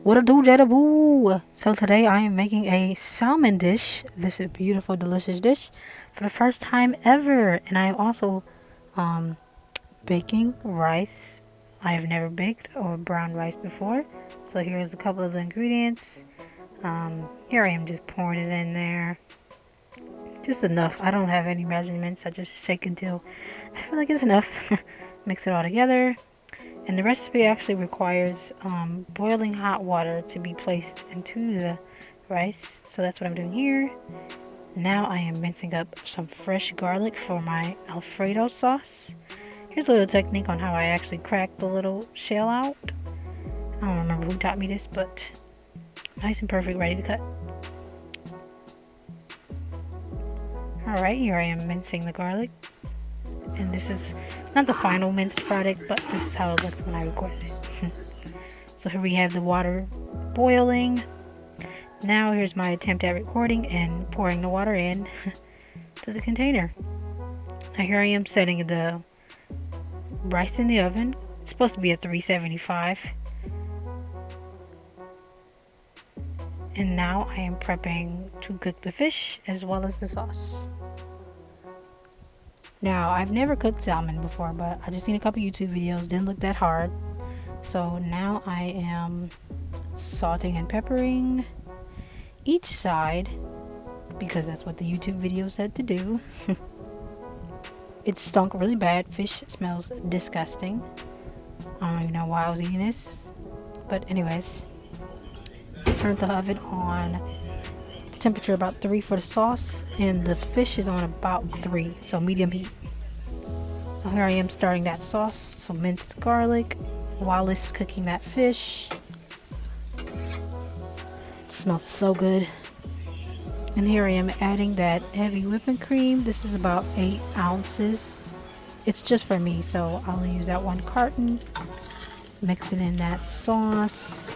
What a do, Jada boo! So today I am making a salmon dish. This is a beautiful, delicious dish for the first time ever. And I am also um, baking rice. I have never baked or brown rice before. So here's a couple of the ingredients. Here I am just pouring it in there. Just enough. I don't have any measurements. I just shake until I feel like it's enough. Mix it all together. And the recipe actually requires boiling hot water to be placed into the rice. So that's what I'm doing here. Now I am mincing up some fresh garlic for my Alfredo sauce. Here's a little technique on how I actually crack the little shell out. I don't remember who taught me this, but nice and perfect, ready to cut. Alright, here I am mincing the garlic. And this is not the final minced product, but this is how it looked when I recorded it. So here we have the water boiling. Now here's my attempt at recording and pouring the water in to the container. Now here I am setting the rice in the oven. It's supposed to be at 375. And now I am prepping to cook the fish as well as the sauce. Now, I've never cooked salmon before, but I just seen a couple YouTube videos, didn't look that hard. So now I am salting and peppering each side because that's what the YouTube video said to do. It stunk really bad. Fish smells disgusting. I don't even know why I was eating this. But anyways, turned the oven on. Temperature about 3 for the sauce, and the fish is on about 3, so medium heat. So here I am starting that sauce, so minced garlic while it's cooking that fish. It smells so good. And here I am adding that heavy whipping cream. This is about 8 ounces. It's just for me, so I'll use that 1 carton. Mixing in that sauce.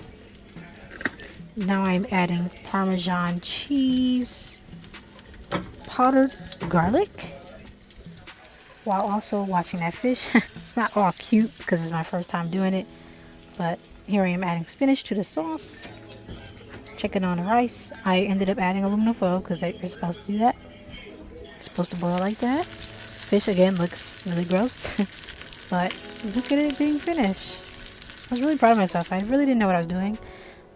Now I'm adding Parmesan cheese, powdered garlic, while also watching that fish. It's not all cute because it's my first time doing it, but here I am adding spinach to the sauce, checking on the rice. I ended up adding aluminum foil because you're supposed to do that. It's supposed to boil like that. Fish again looks really gross, but look at it being finished. I was really proud of myself. I really didn't know what I was doing,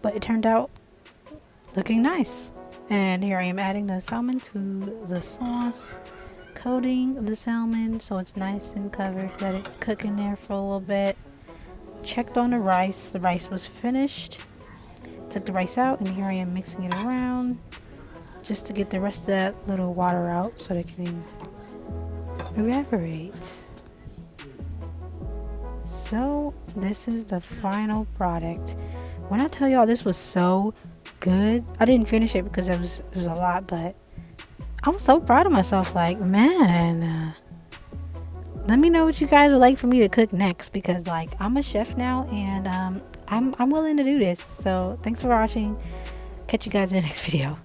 but it turned out looking nice. And here I am adding the salmon to the sauce, coating the salmon so it's nice and covered. Let it cook in there for a little bit. Checked on the rice. The rice was finished. Took the rice out, and here I am mixing it around just to get the rest of that little water out so that it can evaporate. So this is the final product. When I tell y'all this was so good, I didn't finish it because it was a lot, but I was so proud of myself. Like, man, let me know what you guys would like for me to cook next, because like I'm a chef now, and I'm willing to do this. So thanks for watching. Catch you guys in the next video.